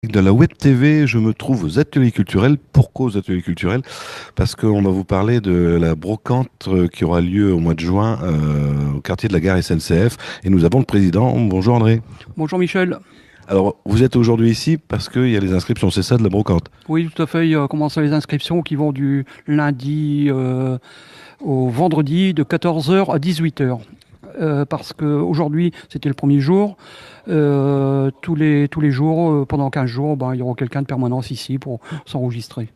De la web TV, je me trouve aux ateliers culturels. Pourquoi aux ateliers culturels? Parce qu'on va vous parler de la brocante qui aura lieu au mois de juin au quartier de la gare SNCF. Et nous avons le président. Bonjour André. Bonjour Michel. Alors, vous êtes aujourd'hui ici parce qu'il y a les inscriptions, c'est ça, de la brocante? Oui, tout à fait. Il y a commencé les inscriptions qui vont du lundi au vendredi de 14 heures à 18 heures. Parce qu'aujourd'hui, c'était le premier jour. Tous les jours, pendant 15 jours, il y aura quelqu'un de permanence ici pour s'enregistrer.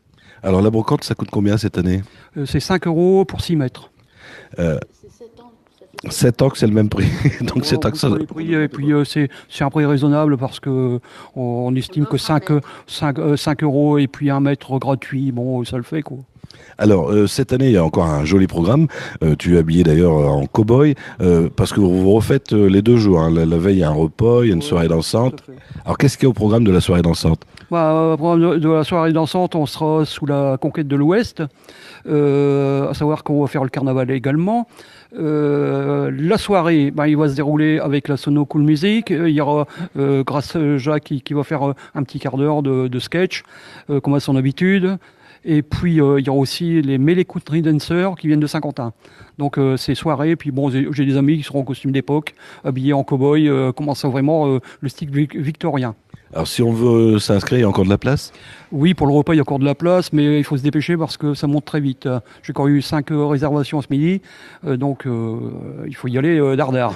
Alors, la brocante, ça coûte combien cette année? C'est 5 euros pour 6 mètres. Euh, 7 ans que c'est le même prix. Donc, c'est Oh, ça. les prix, et puis c'est un prix raisonnable parce que on estime que 5 euros et puis 1 mètre gratuit, bon, ça le fait quoi. Alors, cette année, il y a encore un joli programme. Tu es habillé d'ailleurs en cow-boy parce que vous refaites les 2 jours, hein. La veille, il y a un repas, il y a une soirée dansante. Tout à fait. Alors, qu'est-ce qu'il y a au programme de la soirée dansante? Pour de la soirée dansante, on sera sous la conquête de l'Ouest, à savoir qu'on va faire le carnaval également. La soirée, il va se dérouler avec la Sono Cool Music. Il y aura Grâce Jacques qui va faire un petit quart d'heure de sketch, comme à son habitude. Et puis il y aura aussi les Melee Country Dancers qui viennent de Saint-Quentin. Donc ces soirées, puis bon, j'ai des amis qui seront en costume d'époque, habillés en cow-boy, commençant vraiment le style victorien. Alors, si on veut s'inscrire, il y a encore de la place? Oui, pour le repas, il y a encore de la place, mais il faut se dépêcher parce que ça monte très vite. J'ai encore eu 5 réservations ce midi, donc il faut y aller dardard.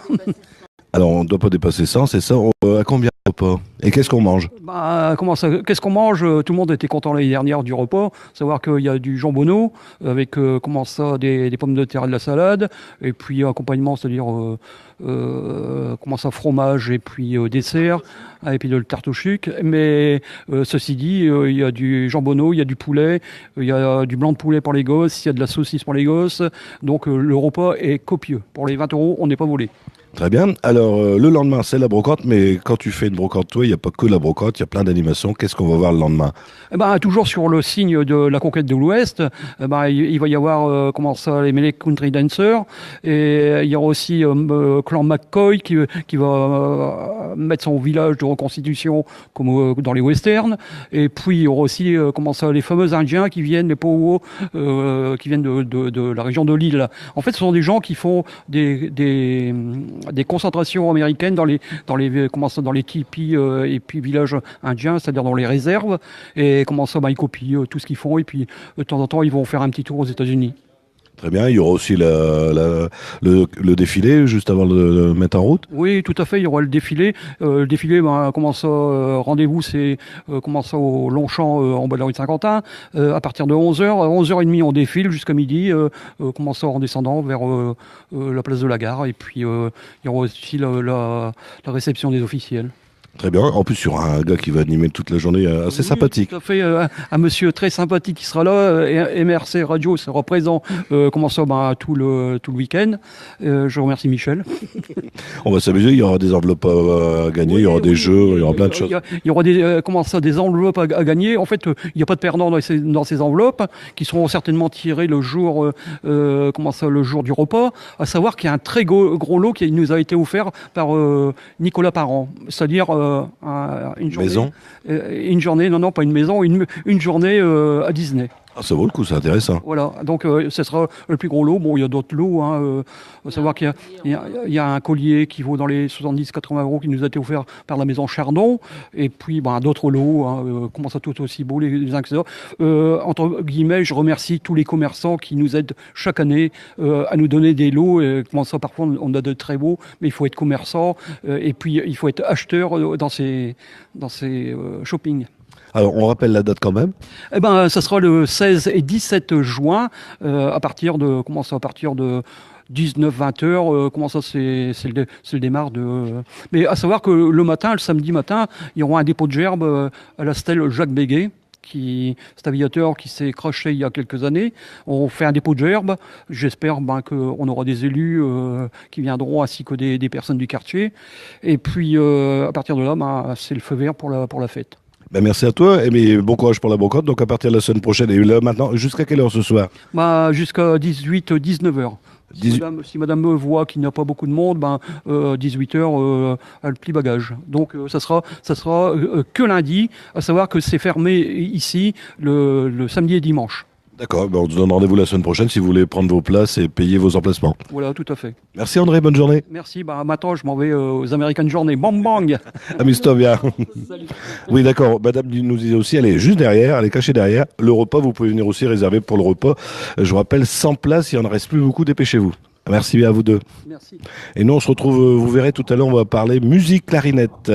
Alors, on ne doit pas dépasser 100, c'est ça. À combien de repas? Et qu'est-ce qu'on mange? Comment ça, qu'est-ce qu'on mange? Tout le monde était content l'année dernière du repas. Savoir qu'il y a du jambonneau avec comment ça, des pommes de terre et de la salade, et puis accompagnement, c'est-à-dire comment ça, fromage et puis dessert, et puis de la tarte au sucre. Mais ceci dit, il y a du jambonneau, il y a du poulet, il y a du blanc de poulet pour les gosses, il y a de la saucisse pour les gosses. Donc le repas est copieux. Pour les 20 euros, on n'est pas volé. Très bien. Alors, le lendemain, c'est la brocante, mais quand tu fais une brocante, toi, il n'y a pas que la brocante, il y a plein d'animations. Qu'est-ce qu'on va voir le lendemain? Toujours sur le signe de la conquête de l'Ouest, il va y avoir comment ça, les Melee Country Dancers, et il y aura aussi Clan McCoy qui va mettre son village de reconstitution comme dans les westerns, et puis il y aura aussi comment ça, les fameux Indiens qui viennent, les Powwow, qui viennent de la région de l'île. En fait, ce sont des gens qui font des concentrations américaines dans les tipis et puis villages indiens, c'est-à-dire dans les réserves. Et comment ça, ils copient tout ce qu'ils font. Et puis, de temps en temps, ils vont faire un petit tour aux États-Unis. Très bien. Il y aura aussi le défilé juste avant de le mettre en route. Oui, tout à fait. Il y aura le défilé. Le défilé, comment ça, rendez-vous, c'est comment ça, au Longchamp, en bas de la rue de Saint-Quentin. À partir de 11h, à 11h30, on défile jusqu'à midi. Comment ça, en descendant vers la place de la gare. Et puis, il y aura aussi la réception des officiels. Très bien. En plus, il y aura un gars qui va animer toute la journée assez Oui, sympathique. tout à fait. Un monsieur très sympathique qui sera là. MRC Radio sera présent comment ça, tout le week-end. Je remercie Michel. On va s'amuser. Il y aura des enveloppes à gagner, il y aura des jeux, il y aura plein de choses. Il y aura des enveloppes à gagner. En fait, il n'y a pas de perdant dans ces enveloppes qui seront certainement tirées le jour, le jour du repas. À savoir qu'il y a un très gros lot qui nous a été offert par Nicolas Parent. C'est-à-dire une journée. Maison? Une journée, non, pas une maison, une journée à Disney. Ah, ça vaut le coup, c'est intéressant. Voilà, donc ce sera le plus gros lot. Bon, il y a d'autres lots. Faut savoir qu'il y a un collier qui vaut dans les 70-80 euros qui nous a été offert par la maison Chardon. Et puis d'autres lots, comment ça, tout aussi beau, les uns que ça. Entre guillemets, je remercie tous les commerçants qui nous aident chaque année à nous donner des lots. Comment ça, parfois, on a de très beaux, mais il faut être commerçant. Et puis, il faut être acheteur dans ces shopping. Alors, on rappelle la date quand même. Ça sera le 16 et 17 juin, à partir de 19-20 heures, c'est le démarre de. Mais à savoir que le samedi matin, il y aura un dépôt de gerbes à la stèle Jacques Béguet. Cet aviateur qui s'est crashé il y a quelques années. On fait un dépôt de gerbes. J'espère qu'on aura des élus qui viendront ainsi que des personnes du quartier. Et puis, à partir de là, c'est le feu vert pour la fête. Merci à toi et bon courage pour la brocante. Donc à partir de la semaine prochaine et là maintenant, jusqu'à quelle heure ce soir? Jusqu'à 18-19 heures. Si madame me voit qu'il n'y a pas beaucoup de monde, 18h, elle plie bagage. Donc ça sera que lundi, à savoir que c'est fermé ici le samedi et dimanche. D'accord, on se donne rendez-vous la semaine prochaine si vous voulez prendre vos places et payer vos emplacements. Voilà, tout à fait. Merci André, bonne journée. Merci, maintenant je m'en vais aux American Journey. Bang bang. Amuse-toi bien. Salut. Oui, d'accord. Madame nous disait aussi, elle est juste derrière, elle est cachée derrière. Le repas, vous pouvez venir aussi réserver pour le repas. Je vous rappelle, 100 places, il en reste plus beaucoup, dépêchez-vous. Merci bien à vous deux. Merci. Et nous, on se retrouve, vous verrez tout à l'heure, on va parler musique clarinette.